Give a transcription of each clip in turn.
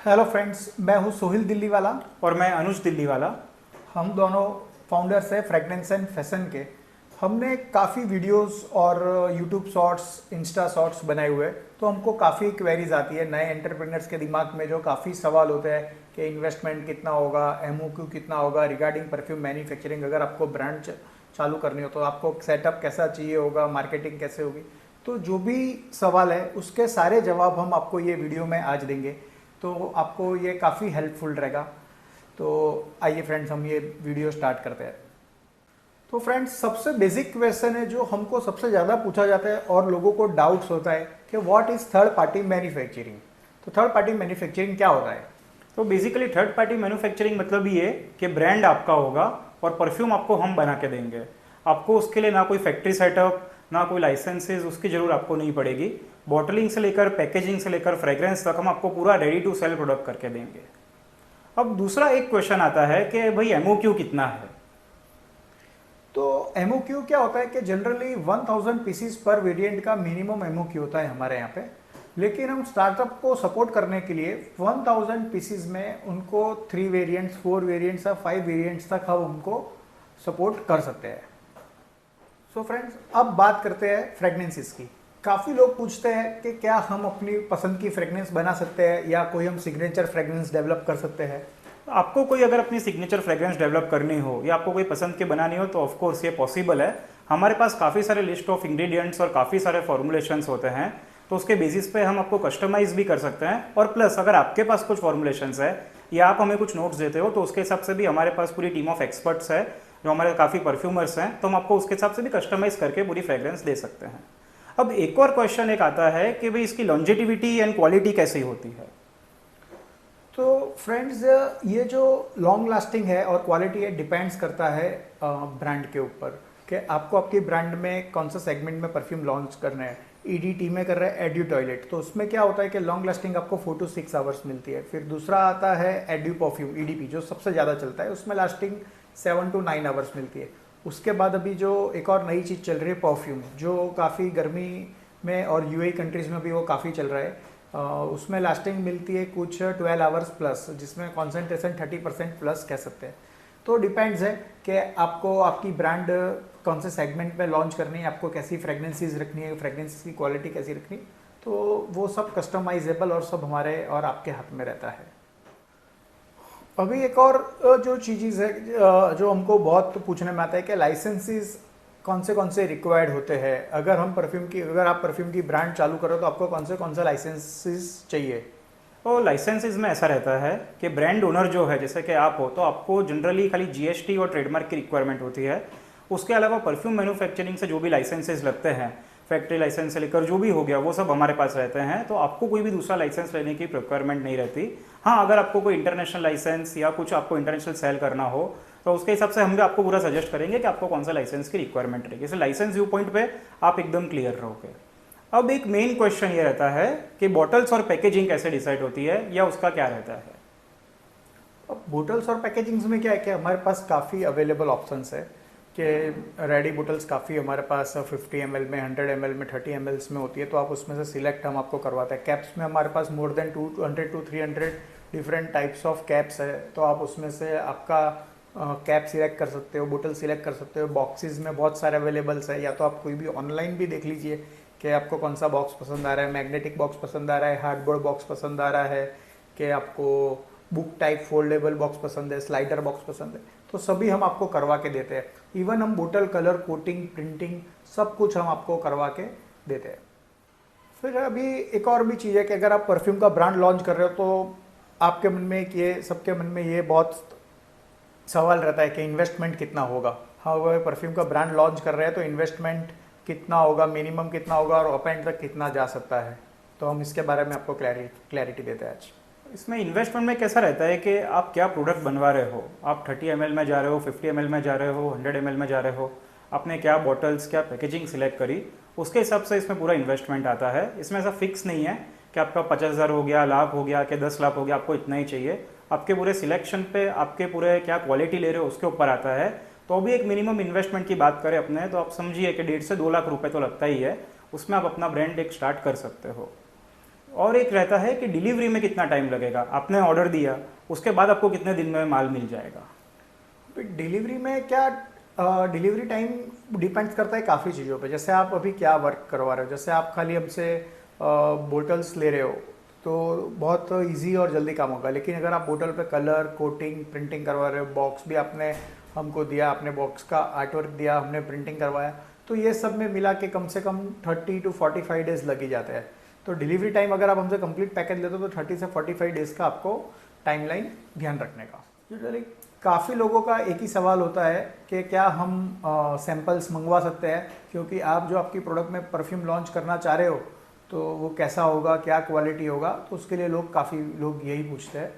Hello friends, मैं हूँ सोहिल दिल्लीवाला। और मैं अनुज दिल्लीवाला। हम दोनों फाउंडर्स हैं फ्रेगनेंस एंड फैशन के। हमने काफ़ी वीडियोस और यूट्यूब शॉर्ट्स, इंस्टा शॉर्ट्स बनाए हुए हैं, तो हमको काफ़ी क्वेरीज आती है नए एंटरप्रेन्योर्स के दिमाग में, जो काफ़ी सवाल होते हैं कि इन्वेस्टमेंट कितना होगा, एमओक्यू कितना होगा रिगार्डिंग परफ्यूम मैन्युफैक्चरिंग। अगर आपको ब्रांड चालू करनी हो तो आपको सेटअप कैसा चाहिए होगा, मार्केटिंग कैसे होगी। तो जो भी सवाल है उसके सारे जवाब हम आपको ये वीडियो में आज देंगे, तो आपको ये काफ़ी हेल्पफुल रहेगा। तो आइए फ्रेंड्स, हम ये वीडियो स्टार्ट करते हैं। तो फ्रेंड्स, सबसे बेसिक क्वेश्चन है जो हमको सबसे ज़्यादा पूछा जाता है और लोगों को डाउट्स होता है कि what is third party manufacturing. तो थर्ड पार्टी मैन्युफैक्चरिंग क्या होता है? तो बेसिकली थर्ड पार्टी मैन्युफैक्चरिंग मतलब ये कि ब्रांड आपका होगा और परफ्यूम आपको हम बना के देंगे। आपको उसके लिए ना कोई फैक्ट्री सेटअप, ना कोई लाइसेंसेज, उसकी जरूरत आपको नहीं पड़ेगी। बॉटलिंग से लेकर पैकेजिंग से लेकर फ्रेग्रेंस तक हम आपको पूरा रेडी टू सेल प्रोडक्ट करके देंगे। अब दूसरा एक क्वेश्चन आता है कि भाई एमओक्यू कितना है। तो एमओक्यू क्या होता है कि जनरली 1000 पीसीस पर वेरिएंट का मिनिमम एमओक्यू होता है हमारे यहाँ पे। लेकिन हम स्टार्टअप को सपोर्ट करने के लिए 1000 पीसीस में उनको 3 वेरिएंट्स, 4 वेरिएंट्स या 5 वेरिएंट्स तक हम उनको सपोर्ट कर सकते हैं। सो फ्रेंड्स, अब बात करते हैं फ्रेगनेंसेस की। काफ़ी लोग पूछते हैं कि क्या हम अपनी पसंद की फ्रेगनेंस बना सकते हैं या कोई हम सिग्नेचर फ्रेगनेंस डेवलप कर सकते हैं। आपको कोई अगर अपनी सिग्नेचर फ्रेग्रेंस डेवलप करनी हो या आपको कोई पसंद की बनानी हो तो ऑफ कोर्स ये पॉसिबल है। हमारे पास काफ़ी सारे लिस्ट ऑफ इंग्रेडिएंट्स और काफ़ी सारे फॉर्मुलेशंस होते हैं, तो उसके बेसिस पे हम आपको कस्टमाइज भी कर सकते हैं। और प्लस अगर आपके पास कुछ फॉर्मुलेशंस है या आप हमें कुछ नोट्स देते हो तो उसके हिसाब से भी हमारे पास पूरी टीम ऑफ एक्सपर्ट्स है, जो हमारे काफ़ी परफ्यूमर्स हैं, तो हम आपको उसके हिसाब से भी कस्टमाइज करके पूरी फ्रेग्रेंस दे सकते हैं। अब एक और क्वेश्चन एक आता है कि भाई इसकी लॉन्जेटिविटी एंड क्वालिटी कैसी होती है। तो फ्रेंड्स, ये जो लॉन्ग लास्टिंग है और क्वालिटी है डिपेंड्स करता है ब्रांड के ऊपर कि आपको आपकी ब्रांड में कौन सा सेगमेंट में परफ्यूम लॉन्च करना है। ईडीटी में कर रहा है एड्यू टॉयलेट, तो उसमें क्या होता है कि लॉन्ग लास्टिंग आपको 4 to 6 आवर्स मिलती है। फिर दूसरा आता है एड्यू परफ्यूम ईडीपी, जो सबसे ज़्यादा चलता है, उसमें लास्टिंग 7 to 9 आवर्स मिलती है। उसके बाद अभी जो एक और नई चीज़ चल रही है परफ्यूम, जो काफ़ी गर्मी में और यूएई कंट्रीज़ में भी वो काफ़ी चल रहा है, उसमें लास्टिंग मिलती है कुछ 12 आवर्स प्लस, जिसमें कॉन्सेंट्रेशन 30% प्लस कह सकते हैं। तो डिपेंड्स है कि आपको आपकी ब्रांड कौन से सेगमेंट में लॉन्च करनी है, आपको कैसी फ्रेगनेंसीज रखनी है, फ्रेगनेंस की क्वालिटी कैसी रखनी है, तो वो सब कस्टमाइजेबल और सब हमारे और आपके हाथ में रहता है। अभी एक और जो चीज़ है जो हमको बहुत पूछने में आता है कि लाइसेंसेस कौन से रिक्वायर्ड होते हैं। अगर आप परफ्यूम की ब्रांड चालू करो तो आपको कौन से लाइसेंसेस चाहिए। तो लाइसेंसेज में ऐसा रहता है कि ब्रांड ओनर जो है, जैसे कि आप हो, तो आपको जनरली खाली जीएसटी और ट्रेडमार्क की रिक्वायरमेंट होती है। उसके अलावा परफ्यूम मैन्युफैक्चरिंग से जो भी लाइसेंसेज लगते हैं, फैक्ट्री लाइसेंस से लेकर जो भी हो गया, वो सब हमारे पास रहते हैं, तो आपको कोई भी दूसरा लाइसेंस लेने की रिक्वायरमेंट नहीं रहती। हाँ, अगर आपको कोई इंटरनेशनल लाइसेंस या कुछ आपको इंटरनेशनल सेल करना हो तो उसके हिसाब से हम भी आपको पूरा सजेस्ट करेंगे कि आपको कौन सा लाइसेंस की रिक्वायरमेंट रहेगी। इसलिए लाइसेंस व्यू पॉइंट पे आप एकदम क्लियर रहोगे। अब एक मेन क्वेश्चन ये रहता है कि बॉटल्स और पैकेजिंग कैसे डिसाइड होती है या उसका क्या रहता है। अब बोटल्स और पैकेजिंग्स में क्या है कि हमारे पास काफ़ी अवेलेबल ऑप्शंस है कि रेडी बोटल्स काफ़ी हमारे पास 50 ml में, 100 ml में, 30 ml में होती है, तो आप उसमें से सिलेक्ट हम आपको करवाते हैं। कैप्स में हमारे पास more than 200 to 300 different types of caps है, तो आप उसमें से आपका कैप सिलेक्ट कर सकते हो, बोतल सिलेक्ट कर सकते हो। बॉक्सेस में बहुत सारे अवेलेबल्स है, या तो आप कोई भी ऑनलाइन भी देख लीजिए कि आपको कौन सा बॉक्स पसंद आ रहा है। मैग्नेटिक बॉक्स पसंद आ रहा है, हार्डबोर्ड बॉक्स पसंद आ रहा है, कि आपको बुक टाइप फोल्डेबल बॉक्स पसंद है, स्लाइडर बॉक्स पसंद है, तो सभी हम आपको करवा के देते हैं। इवन हम बोतल कलर कोटिंग, प्रिंटिंग, सब कुछ हम आपको करवा के देते हैं। फिर अभी एक और भी चीज़ है कि अगर आप परफ्यूम का ब्रांड लॉन्च कर रहे हो तो आपके मन में ये, सबके मन में ये बहुत सवाल रहता है कि इन्वेस्टमेंट कितना होगा। हाँ, वो परफ्यूम का ब्रांड लॉन्च कर रहे हैं तो इन्वेस्टमेंट कितना होगा, मिनिमम कितना होगा और अप एंड तक कितना जा सकता है, तो हम इसके बारे में आपको क्लैरिटी देते हैं आज। इसमें इन्वेस्टमेंट में कैसा रहता है कि आप क्या प्रोडक्ट बनवा रहे हो। आप 30 ml में जा रहे हो, 50 ml में जा रहे हो, 100 ml में जा रहे हो, आपने क्या बॉटल्स, क्या पैकेजिंग सिलेक्ट करी, उसके हिसाब से इसमें पूरा इन्वेस्टमेंट आता है। इसमें ऐसा फिक्स नहीं है कि आपका 50,000 हो गया, लाख हो गया, कि 10 लाख हो गया, आपको इतना ही चाहिए। आपके पूरे सिलेक्शन पे, आपके पूरे क्या क्वालिटी ले रहे हो उसके ऊपर आता है। तो अभी एक मिनिमम इन्वेस्टमेंट की बात करें अपने, तो आप समझिए कि 1.5 से 2 लाख रुपए तो लगता ही है। उसमें आप अपना ब्रांड एक स्टार्ट कर सकते हो। और एक रहता है कि डिलीवरी में कितना टाइम लगेगा, आपने ऑर्डर दिया उसके बाद आपको कितने दिन में माल मिल जाएगा। डिलीवरी में क्या, डिलीवरी टाइम डिपेंड्स करता है काफ़ी चीज़ों पे। जैसे आप अभी क्या वर्क करवा रहे हो, जैसे आप खाली हमसे बोटल्स ले रहे हो तो बहुत इजी और जल्दी काम होगा। लेकिन अगर आप बोतल पे कलर, कोटिंग, प्रिंटिंग करवा रहे हो, बॉक्स भी आपने हमको दिया, आपने बॉक्स का आर्टवर्क दिया, हमने प्रिंटिंग करवाया, तो ये सब में मिला के कम से कम 30 to 45 डेज लग ही जाते हैं। तो डिलीवरी टाइम अगर आप हमसे कंप्लीट पैकेज लेते हो तो 30 से 45 डेज का आपको टाइमलाइन ध्यान रखने का। यूजुअली काफ़ी लोगों का एक ही सवाल होता है कि क्या हम सैंपल्स मंगवा सकते हैं, क्योंकि आप जो आपकी प्रोडक्ट में परफ्यूम लॉन्च करना चाह रहे हो तो वो कैसा होगा, क्या क्वालिटी होगा, तो उसके लिए काफ़ी लोग यही पूछते हैं।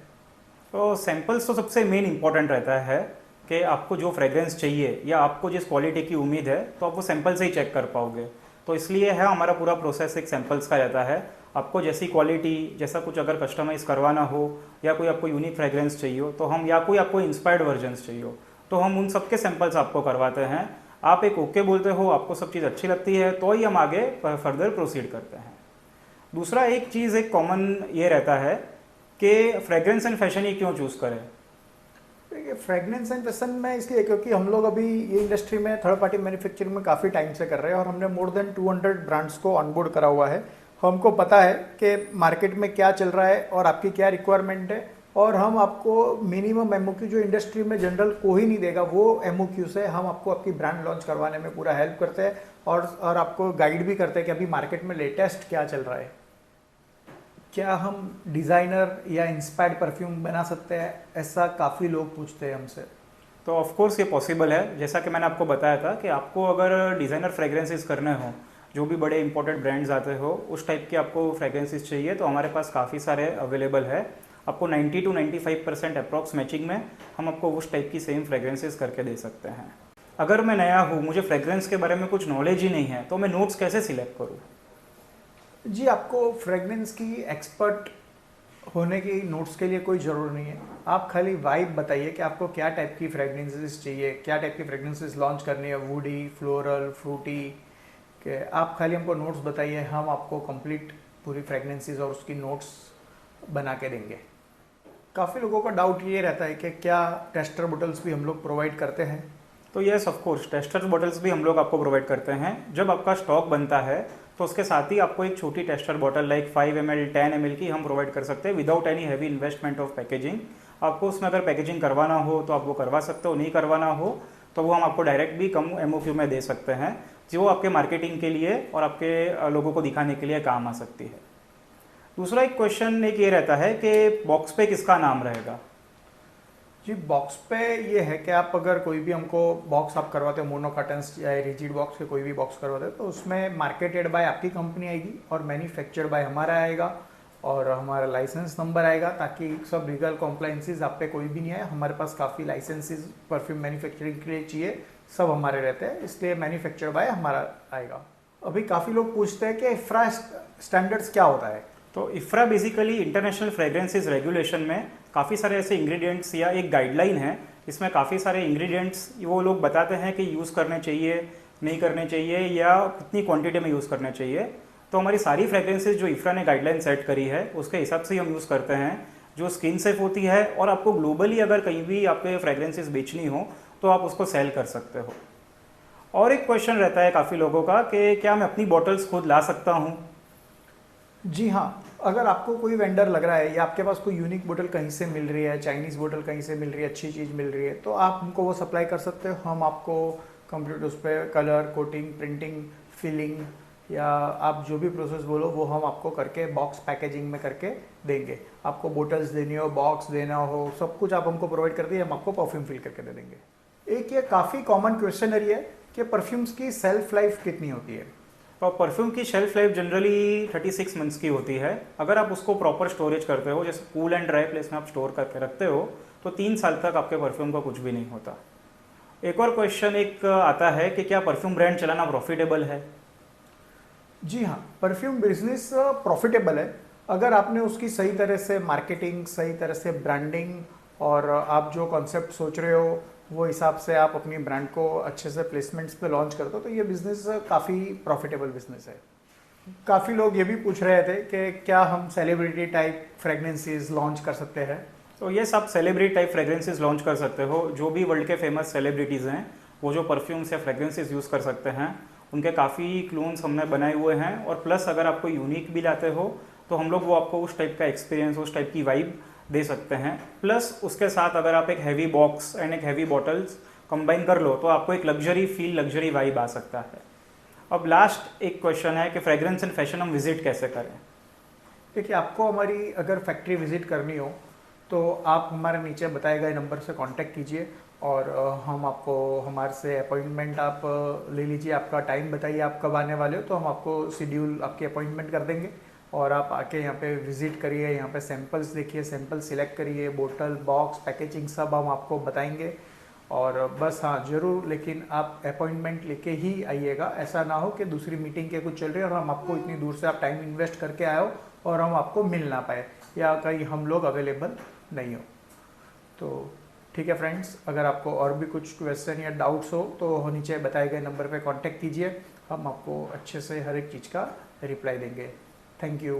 तो सैंपल्स तो सबसे मेन इंपॉर्टेंट रहता है कि आपको जो फ्रेग्रेंस चाहिए या आपको जिस क्वालिटी की उम्मीद है तो आप वो सैंपल से ही चेक कर पाओगे। तो इसलिए है हमारा पूरा प्रोसेस एक सैंपल्स का रहता है। आपको जैसी क्वालिटी, जैसा कुछ अगर कस्टमाइज़ करवाना हो या कोई आपको यूनिक फ्रेग्रेंस चाहिए हो तो हम, या कोई आपको इंस्पायर्ड वर्जन्स चाहिए हो तो हम उन सब के सैंपल्स आपको करवाते हैं। आप एक ओके बोलते हो, आपको सब चीज़ अच्छी लगती है तो ही हम आगे फर्दर प्रोसीड करते हैं। दूसरा एक चीज़, एक कॉमन ये रहता है कि फ्रेग्रेंस एंड फैशन ही क्यों चूज़ करें। देखिए, फ्रेगनेंस एंड फैशन में इसलिए क्योंकि हम लोग अभी ये इंडस्ट्री में थर्ड पार्टी मैन्युफैक्चरिंग में काफ़ी टाइम से कर रहे हैं और हमने मोर देन 200 ब्रांड्स को ऑनबोर्ड करा हुआ है। हमको पता है कि मार्केट में क्या चल रहा है और आपकी क्या रिक्वायरमेंट है, और हम आपको मिनिमम एमओक्यू जो इंडस्ट्री में जनरल कोई नहीं देगा वो एमओक्यू से हम आपको आपकी ब्रांड लॉन्च करवाने में पूरा हेल्प करते हैं और आपको गाइड भी करते हैं कि अभी मार्केट में लेटेस्ट क्या चल रहा है। क्या हम डिज़ाइनर या इंस्पायर्ड परफ्यूम बना सकते हैं, ऐसा काफ़ी लोग पूछते हैं हमसे। तो ऑफ कोर्स ये पॉसिबल है। जैसा कि मैंने आपको बताया था कि आपको अगर डिज़ाइनर फ्रेग्रेंसेस करने हो, जो भी बड़े इंपॉर्टेंट ब्रांड्स आते हो उस टाइप के आपको फ्रेग्रेंसेस चाहिए तो हमारे पास काफ़ी सारे अवेलेबल है। आपको 90 to 95% अप्रॉक्स मैचिंग में हम आपको उस टाइप की सेम फ्रेग्रेंसेस करके दे सकते हैं। अगर मैं नया हूँ, मुझे फ्रेग्रेंस के बारे में कुछ नॉलेज ही नहीं है, तो मैं नोट्स कैसे सिलेक्ट करूँ? जी, आपको फ्रेगनेंस की एक्सपर्ट होने की नोट्स के लिए कोई ज़रूर नहीं है। आप खाली वाइब बताइए कि आपको क्या टाइप की फ्रेगनेंसेस चाहिए, क्या टाइप की फ्रेगनेंसेस लॉन्च करनी है, वुडी, फ्लोरल, फ्रूटी के। आप खाली हमको नोट्स बताइए, हम आपको कंप्लीट पूरी फ्रेगनेंसेस और उसकी नोट्स बना के देंगे। काफ़ी लोगों का डाउट ये रहता है कि क्या टेस्टर बोटल्स भी हम लोग प्रोवाइड करते हैं। तो yes, of course tester bottles भी हम लोग आपको प्रोवाइड करते हैं। जब आपका स्टॉक बनता है तो उसके साथ ही आपको एक छोटी tester bottle like 5 ml 10 ml की हम प्रोवाइड कर सकते हैं without any heavy investment of packaging. आपको उसमें अगर पैकेजिंग करवाना हो तो आप वो करवा सकते हो, नहीं करवाना हो तो वो हम आपको डायरेक्ट भी कम एमओक्यू में दे सकते हैं, जो आपके मार्केटिंग के लिए और आपके लोगों को दिखाने के लिए काम आ सकती है। दूसरा एक क्वेश्चन एक ये रहता है कि बॉक्स पे किसका नाम रहेगा। जी, बॉक्स पे ये है कि आप अगर कोई भी हमको बॉक्स आप करवाते हो, मोनो कर्टन्स या रिजिड बॉक्स के कोई भी बॉक्स करवाते हो, तो उसमें मार्केटेड बाय आपकी कंपनी आएगी और मैन्युफैक्चर्ड बाय हमारा आएगा और हमारा लाइसेंस नंबर आएगा, ताकि सब लीगल कॉम्प्लाइंसेस आप पे कोई भी नहीं आए। हमारे पास काफ़ी लाइसेंसेस परफ्यूम मैन्युफैक्चरिंग के लिए चाहिए, सब हमारे रहते हैं, इसलिए मैन्युफैक्चर्ड बाय हमारा आएगा। अभी काफ़ी लोग पूछते हैं कि इफ्रा स्टैंडर्ड्स क्या होता है। तो इफ्रा बेसिकली इंटरनेशनल फ्रेग्रेंसेस रेगुलेशन में काफ़ी सारे ऐसे इंग्रेडिएंट्स या एक गाइडलाइन है, इसमें काफ़ी सारे इंग्रेडिएंट्स वो लोग बताते हैं कि यूज़ करने चाहिए, नहीं करने चाहिए या कितनी क्वांटिटी में यूज़ करने चाहिए। तो हमारी सारी फ्रेग्रेंसेस जो इफ्रा ने गाइडलाइन सेट करी है उसके हिसाब से ही हम यूज़ करते हैं, जो स्किन सेफ होती है और आपको ग्लोबली अगर कहीं भी आपके फ्रेग्रेंसेस बेचनी हो तो आप उसको सेल कर सकते हो। और एक क्वेश्चन रहता है काफ़ी लोगों का कि क्या मैं अपनी बॉटल्स खुद ला सकता हूँ। जी हाँ, अगर आपको कोई वेंडर लग रहा है या आपके पास कोई यूनिक बोतल कहीं से मिल रही है, चाइनीज़ बोतल कहीं से मिल रही है, अच्छी चीज़ मिल रही है, तो आप हमको वो सप्लाई कर सकते हो। हम आपको कंप्लीट उस पर कलर, कोटिंग, प्रिंटिंग, फिलिंग या आप जो भी प्रोसेस बोलो वो हम आपको करके बॉक्स पैकेजिंग में करके देंगे। आपको बोटल्स देनी हो, बॉक्स देना हो, सब कुछ आप हमको प्रोवाइड कर दिए, हम आपको परफ्यूम फिल करके दे देंगे। एक ये काफ़ी कॉमन क्वेश्चन है कि परफ्यूम्स की सेल्फ लाइफ कितनी होती है। और परफ्यूम की शेल्फ लाइफ जनरली 36 मंथ्स की होती है। अगर आप उसको प्रॉपर स्टोरेज करते हो, जैसे कूल एंड ड्राई प्लेस में आप स्टोर करके रखते हो, तो 3 साल तक आपके परफ्यूम का कुछ भी नहीं होता। एक और क्वेश्चन एक आता है कि क्या परफ्यूम ब्रांड चलाना प्रॉफिटेबल है। जी हाँ, परफ्यूम बिजनेस प्रॉफिटेबल है अगर आपने उसकी सही तरह से मार्केटिंग, सही तरह से ब्रांडिंग और आप जो कॉन्सेप्ट सोच रहे हो वो हिसाब से आप अपनी ब्रांड को अच्छे से प्लेसमेंट्स पे लॉन्च करते हो, तो ये बिज़नेस काफ़ी प्रॉफिटेबल बिजनेस है। काफ़ी लोग ये भी पूछ रहे थे कि क्या हम सेलिब्रिटी टाइप फ्रेगनेंसेस लॉन्च कर सकते हैं। तो ये सब सेलिब्रिटी टाइप फ्रेग्रेंसेस लॉन्च कर सकते हो। जो भी वर्ल्ड के फेमस सेलिब्रिटीज़ हैं वो जो परफ्यूम्स या फ्रेग्रेंसेस यूज़ कर सकते हैं, उनके काफ़ी क्लोन्स हमने बनाए हुए हैं। और प्लस अगर आपको यूनिक भी लाते हो तो हम लोग वो आपको उस टाइप का एक्सपीरियंस, उस टाइप की वाइब दे सकते हैं। प्लस उसके साथ अगर आप एक हैवी बॉक्स एंड एक हैवी बॉटल्स कंबाइन कर लो तो आपको एक लग्जरी फील, लग्जरी वाइब आ सकता है। अब लास्ट एक क्वेश्चन है कि फ्रेग्रेंस एंड फैशन हम विजिट कैसे करें। देखिए, आपको हमारी अगर फैक्ट्री विजिट करनी हो तो आप हमारे नीचे बताए गए नंबर से कांटेक्ट कीजिए और हम आपको हमारे से अपॉइंटमेंट आप ले लीजिए। आपका टाइम बताइए आप कब आने वाले हो, तो हम आपको शेड्यूल आपकी अपॉइंटमेंट कर देंगे और आप आके यहाँ पे विजिट करिए, यहाँ पे सैंपल्स देखिए, सैंपल सिलेक्ट करिए, बोतल, बॉक्स, पैकेजिंग सब हम आपको बताएंगे। और बस हाँ ज़रूर, लेकिन आप अपॉइंटमेंट लेके ही आइएगा। ऐसा ना हो कि दूसरी मीटिंग के कुछ चल रही है और हम आपको इतनी दूर से आप टाइम इन्वेस्ट करके आए हो और हम आपको मिल ना पाए या कहीं हम लोग अवेलेबल नहीं हो। तो ठीक है फ्रेंड्स, अगर आपको और भी कुछ क्वेश्चन या डाउट्स हो तो नीचे बताए गए नंबर पे कांटेक्ट कीजिए, हम आपको अच्छे से हर एक चीज़ का रिप्लाई देंगे। Thank you.